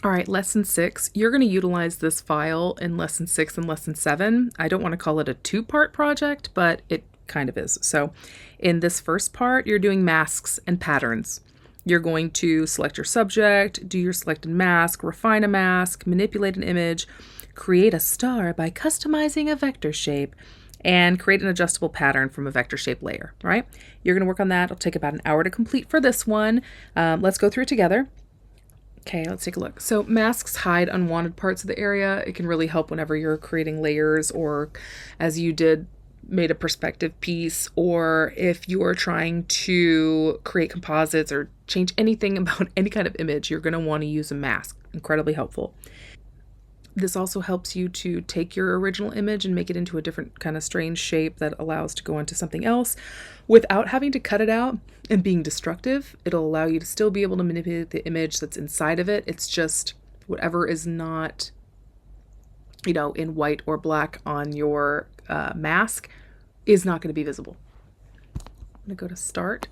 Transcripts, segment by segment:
All right, lesson 6. You're going to utilize this file in lesson 6 and lesson 7. I don't want to call it a two-part project, but it kind of is. So in this first part, you're doing masks and patterns. You're going to select your subject, do your selected mask, refine a mask, manipulate an image, create a star by customizing a vector shape, and create an adjustable pattern from a vector shape layer, right? You're going to work on that. It'll take about an hour to complete for this one. Let's go through it together. Okay, let's take a look. So masks hide unwanted parts of the area. It can really help whenever you're creating layers, or as you did, made a perspective piece, or if you're trying to create composites or change anything about any kind of image, you're going to want to use a mask. Incredibly helpful. This also helps you to take your original image and make it into a different kind of strange shape that allows to go into something else without having to cut it out and being destructive. It'll allow you to still be able to manipulate the image that's inside of it. It's just whatever is not, in white or black on your mask is not going to be visible. I'm going to go to start.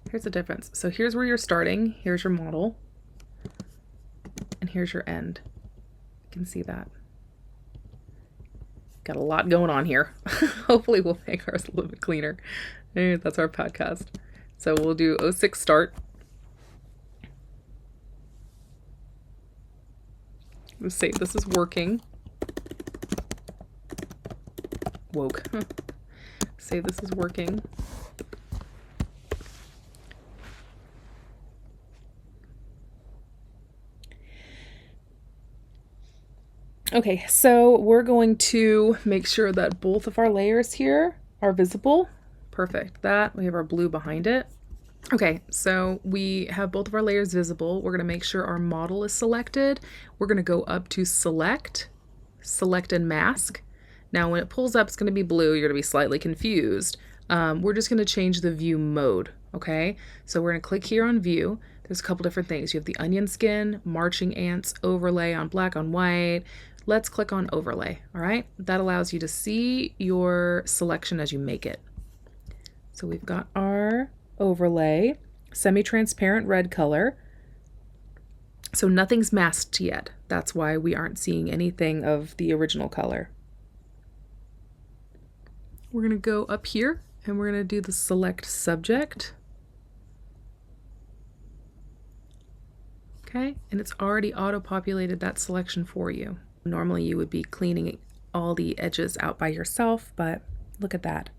Here's the difference. So here's where you're starting. Here's your model. And here's your end. You can see that. Got a lot going on here. Hopefully we'll make ours a little bit cleaner. That's our podcast. So we'll do 06 start. Let's see, this is working. Woke. Say this is working. Okay, so we're going to make sure that both of our layers here are visible. Perfect. That, we have our blue behind it. Okay, so we have both of our layers visible. We're going to make sure our model is selected. We're going to go up to select and mask. Now when it pulls up, it's going to be blue. You're going to be slightly confused. We're just going to change the view mode, okay? So we're going to click here on view. There's a couple different things. You have the onion skin, marching ants, overlay on black on white. Let's click on overlay, all right? That allows you to see your selection as you make it. So we've got our overlay, semi-transparent red color. So nothing's masked yet. That's why we aren't seeing anything of the original color. We're going to go up here and we're going to do the select subject. Okay, and it's already auto-populated that selection for you. Normally you would be cleaning all the edges out by yourself, but look at that.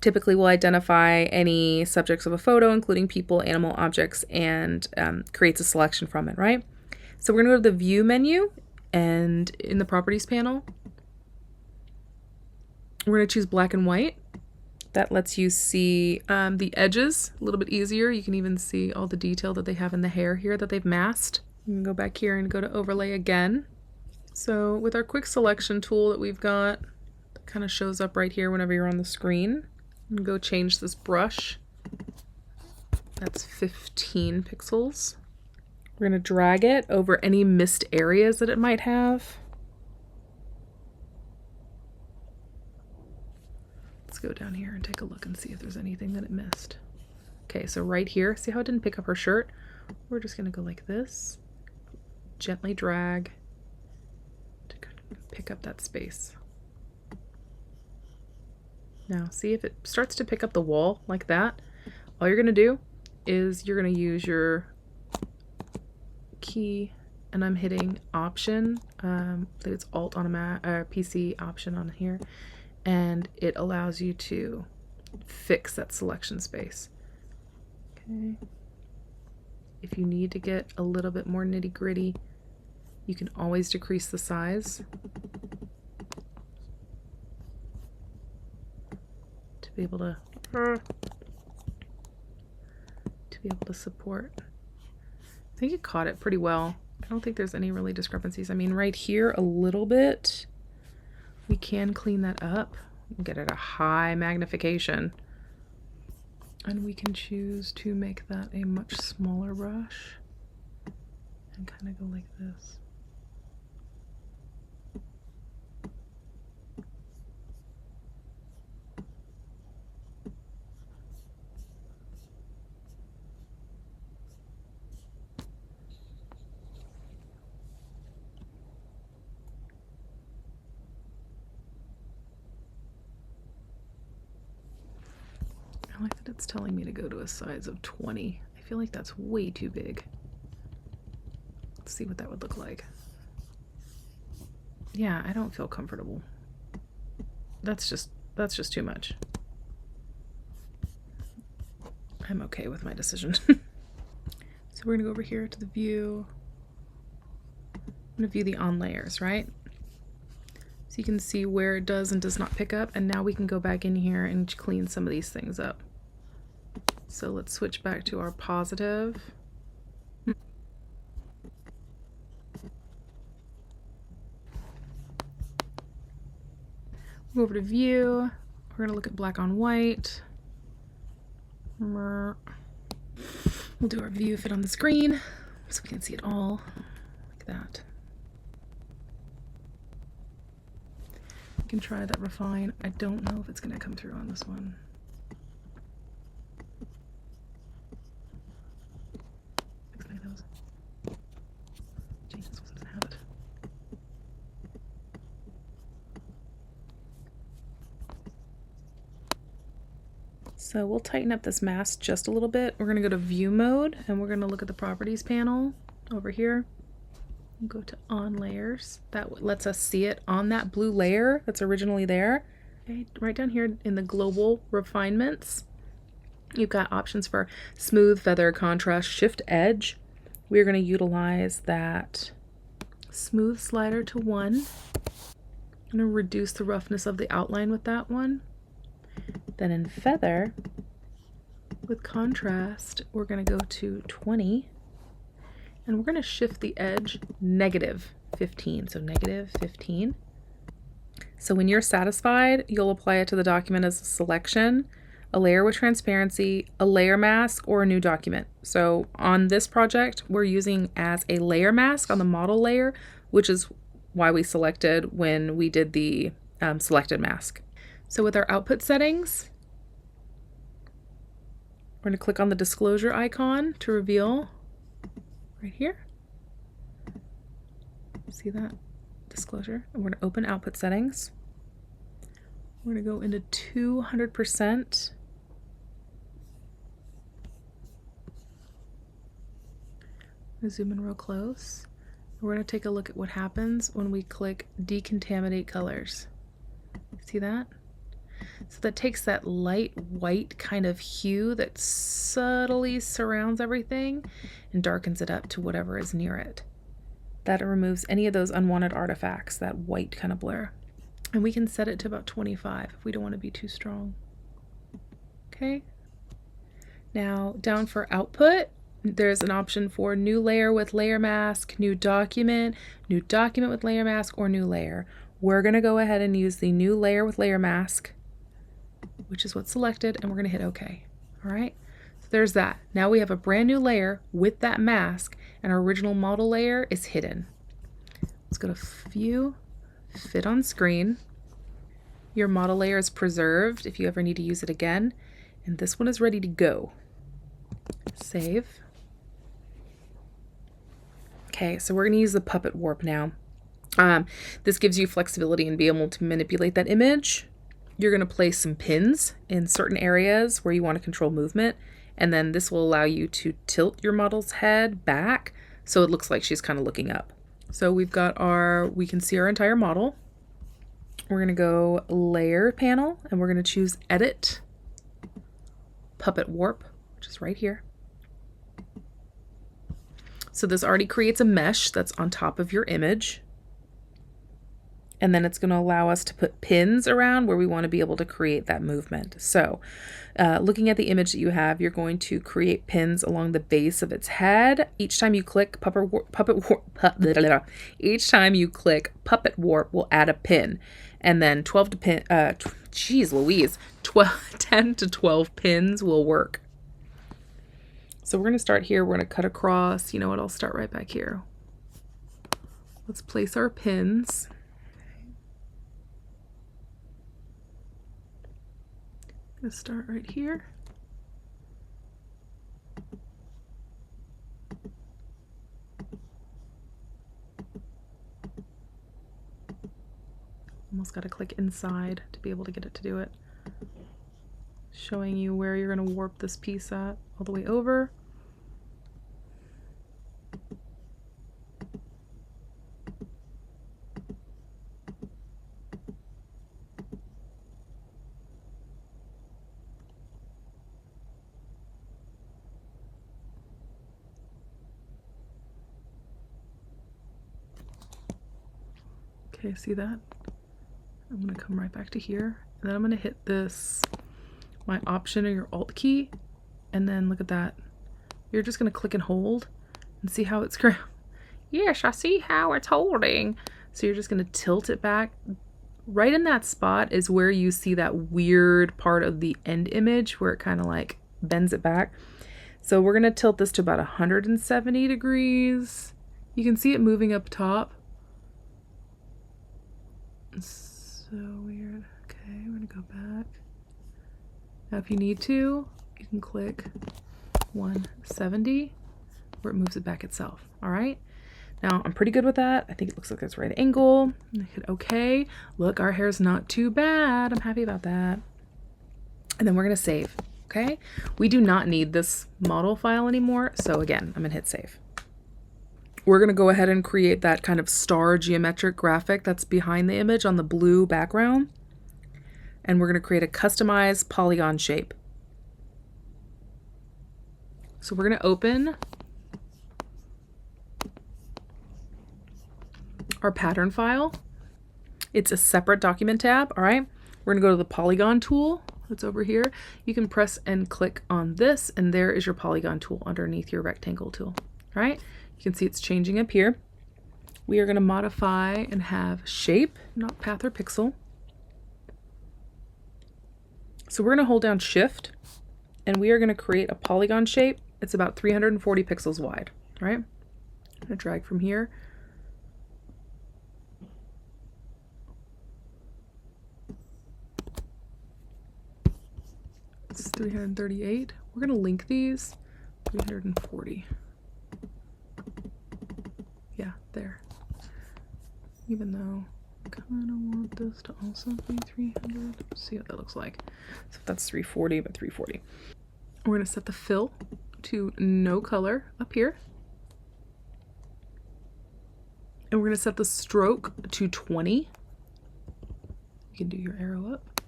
Typically we'll identify any subjects of a photo, including people, animal, objects, and creates a selection from it, right? So we're going to go to the View menu, and in the Properties panel, we're going to choose black and white. That lets you see the edges a little bit easier. You can even see all the detail that they have in the hair here that they've masked. You can go back here and go to overlay again. So with our quick selection tool that we've got, that kind of shows up right here whenever you're on the screen. And go change this brush. That's 15 pixels. We're going to drag it over any missed areas that it might have. Let's go down here and take a look and see if there's anything that it missed. Okay, so right here, see how it didn't pick up her shirt? We're just going to go like this, gently drag to pick up that space. Now, see if it starts to pick up the wall like that. All you're going to do is you're going to use your key, and I'm hitting Option. I believe it's Alt on a PC, Option on here, and it allows you to fix that selection space. Okay. If you need to get a little bit more nitty-gritty, you can always decrease the size to be able to support. I think it caught it pretty well. I don't think there's any really discrepancies. I mean, right here a little bit. We can clean that up and get it a high magnification. And we can choose to make that a much smaller brush and kind of go like this. it's telling me to go to a size of 20. I feel like that's way too big. Let's see what that would look like. Yeah, I don't feel comfortable. That's just too much. I'm okay with my decision. So we're gonna go over here to the view. I'm gonna view the on layers, right? So you can see where it does and does not pick up, and now we can go back in here and clean some of these things up. So let's switch back to our positive. Go over to view. We're gonna look at black on white. We'll do our view fit on the screen so we can see it all like that. We can try that refine. I don't know if it's gonna come through on this one. Jesus wasn't gonna have it. So we'll tighten up this mask just a little bit. We're gonna go to view mode and we're gonna look at the properties panel over here. Go to on layers. That lets us see it on that blue layer that's originally there. Okay, right down here in the global refinements, you've got options for smooth, feather, contrast, shift edge. We're going to utilize that smooth slider to 1. I'm going to reduce the roughness of the outline with that one. Then in feather, with contrast, we're going to go to 20. And we're going to shift the edge -15. So -15. So when you're satisfied, you'll apply it to the document as a selection, a layer with transparency, a layer mask, or a new document. So on this project, we're using as a layer mask on the model layer, which is why we selected when we did the selected mask. So with our output settings, we're going to click on the disclosure icon to reveal right here. See that disclosure? And we're going to open output settings. We're going to go into 200%. Zoom in real close. We're going to take a look at what happens when we click decontaminate colors. See that? So that takes that light white kind of hue that subtly surrounds everything and darkens it up to whatever is near it. That removes any of those unwanted artifacts, that white kind of blur. And we can set it to about 25 if we don't want to be too strong. Okay. Now down for output, there's an option for new layer with layer mask, new document with layer mask, or new layer. We're going to go ahead and use the new layer with layer mask, which is what's selected, and we're going to hit OK. All right, so there's that. Now we have a brand new layer with that mask, and our original model layer is hidden. Let's go to View, Fit on Screen. Your model layer is preserved if you ever need to use it again, and this one is ready to go. Save. Okay, so we're going to use the puppet warp now. This gives you flexibility and be able to manipulate that image. You're going to place some pins in certain areas where you want to control movement, and then this will allow you to tilt your model's head back so it looks like she's kind of looking up. So we've got we can see our entire model. We're going to go layer panel, and we're going to choose edit puppet warp, which is right here. So this already creates a mesh that's on top of your image. And then it's going to allow us to put pins around where we want to be able to create that movement. So looking at the image that you have, you're going to create pins along the base of its head. Each time you click each time you click puppet warp will add a pin. And then 10 to 12 pins will work. So we're going to start here. We're going to cut across. You know what? I'll start right back here. Let's place our pins. I'm going to start right here. Almost got to click inside to be able to get it to do it. showing you where you're going to warp this piece at all the way over. Okay, see that? I'm going to come right back to here, and then I'm going to hit this, my Option or your Alt key, and then look at that. You're just going to click and hold and see how it's Yes, I see how it's holding. So you're just going to tilt it back. Right in that spot is where you see that weird part of the end image where it kind of like bends it back. So we're going to tilt this to about 170 degrees. You can see it moving up top. So weird. Okay, we're going to go back. Now if you need to, you can click 170 where it moves it back itself. All right. Now I'm pretty good with that. I think it looks like it's right angle. I hit OK. Look, our hair's not too bad. I'm happy about that. And then we're going to save. Okay. We do not need this model file anymore. So again, I'm going to hit save. We're going to go ahead and create that kind of star geometric graphic that's behind the image on the blue background. And we're going to create a customized polygon shape. So we're going to open our pattern file. It's a separate document tab. All right. We're going to go to the polygon tool that's over here. You can press and click on this, and there is your polygon tool underneath your rectangle tool. All right. You can see it's changing up here. We are going to modify and have shape, not path or pixel. So we're going to hold down Shift, and we are going to create a polygon shape. It's about 340 pixels wide. All right. I'm going to drag from here. It's 338. We're going to link these. 340. Yeah, there. Even though I kind of want this to also be 300. Let's see what that looks like. So that's 340, but 340. We're going to set the fill to no color up here. And we're going to set the stroke to 20. You can do your arrow up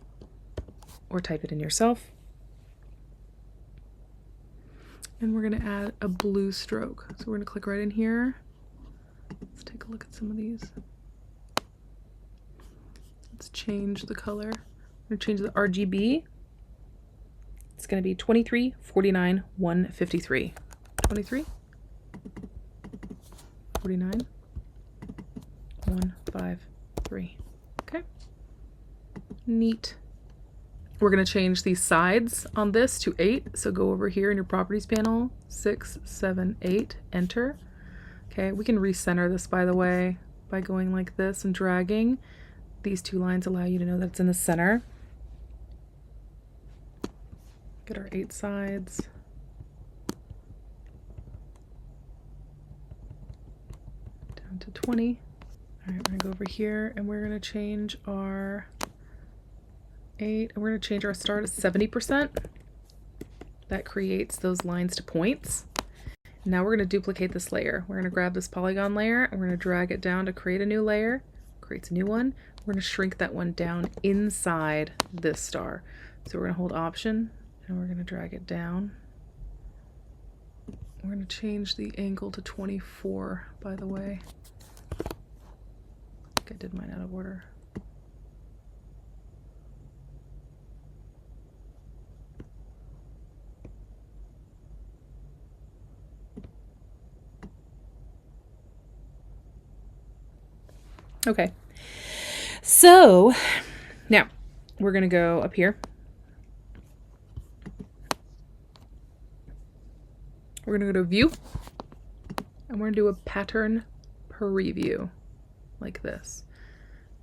or type it in yourself. And we're going to add a blue stroke. So we're going to click right in here. Let's take a look at some of these. Let's change the color. We're going to change the RGB. It's going to be 23, 49, 153. 23, 49, 153. Okay. Neat. We're going to change the sides on this to 8. So go over here in your properties panel, 6, 7, 8, enter. Okay, we can recenter this, by the way, by going like this and dragging. These two lines allow you to know that it's in the center. Get our 8 sides. Down to 20. All right, we're going to go over here and we're going to change our 8, and we're going to change our star to 70%. That creates those lines to points. Now we're going to duplicate this layer. We're going to grab this polygon layer and we're going to drag it down to create a new layer. Creates a new one. We're going to shrink that one down inside this star. So we're going to hold Option and we're going to drag it down. We're going to change the angle to 24, by the way. I think I did mine out of order. Okay, so now we're going to go up here. We're going to go to View, and we're going to do a pattern preview like this.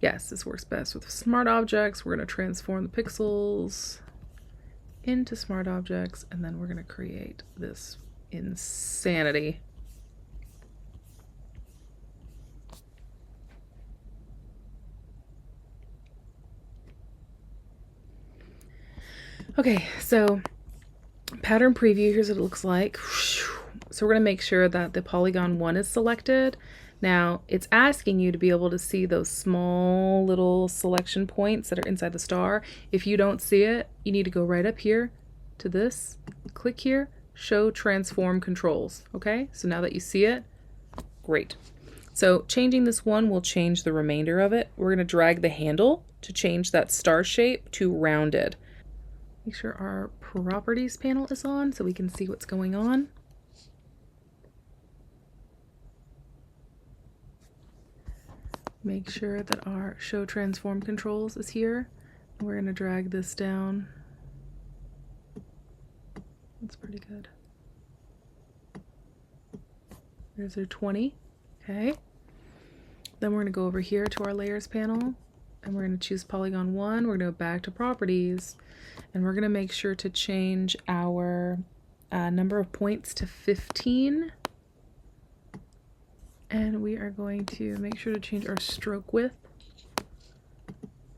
Yes, this works best with smart objects. We're going to transform the pixels into smart objects, and then we're going to create this insanity. Okay, so pattern preview, here's what it looks like. So we're going to make sure that the polygon 1 is selected. Now it's asking you to be able to see those small little selection points that are inside the star. If you don't see it, you need to go right up here to this, click here, show transform controls. Okay, so now that you see it, great. So changing this one will change the remainder of it. We're going to drag the handle to change that star shape to rounded. Make sure our properties panel is on so we can see what's going on. Make sure that our show transform controls is here. We're going to drag this down. That's pretty good. There's our 20. Okay. Then we're going to go over here to our layers panel and we're going to choose polygon 1. We're going to go back to properties and we're going to make sure to change our number of points to 15. And we are going to make sure to change our stroke width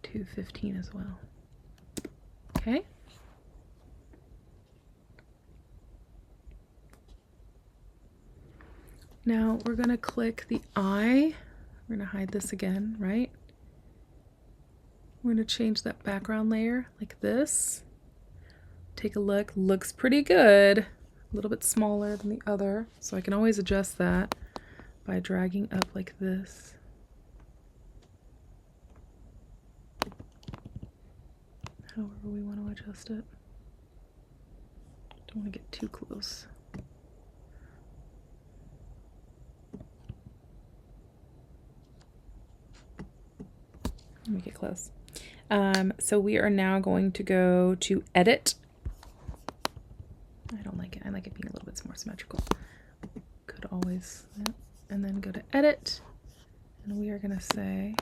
to 15 as well. Okay. Now we're going to click the eye. We're going to hide this again, right? We're going to change that background layer like this. Take a look. Looks pretty good. A little bit smaller than the other, so I can always adjust that by dragging up like this. However we want to adjust it. Don't want to get too close. Let me get close. So we are now going to go to edit. I don't like it. I like it being a little bit more symmetrical. Could always, yeah. And then go to edit. And we are going to say,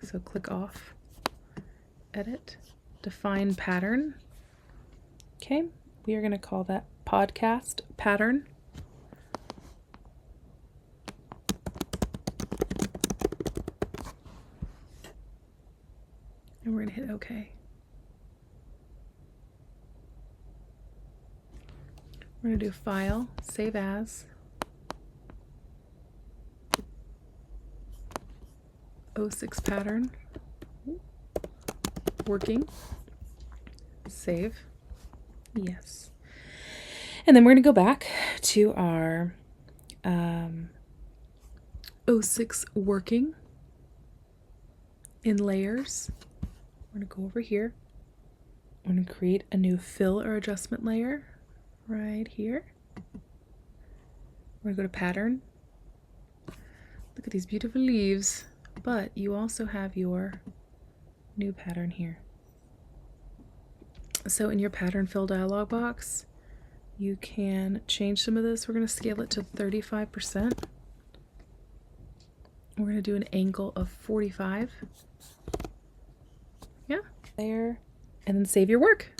so click off, edit, define pattern. Okay, we are going to call that podcast pattern. And we're going to hit OK. We're going to do File, Save As, 06 pattern, working, save, yes. And then we're going to go back to our 06 working in layers. We're going to go over here. I'm going to create a new fill or adjustment layer right here. We're going to go to pattern. Look at these beautiful leaves, but you also have your new pattern here. So in your pattern fill dialog box, you can change some of this. We're going to scale it to 35%. We're going to do an angle of 45. Yeah, there, and then save your work.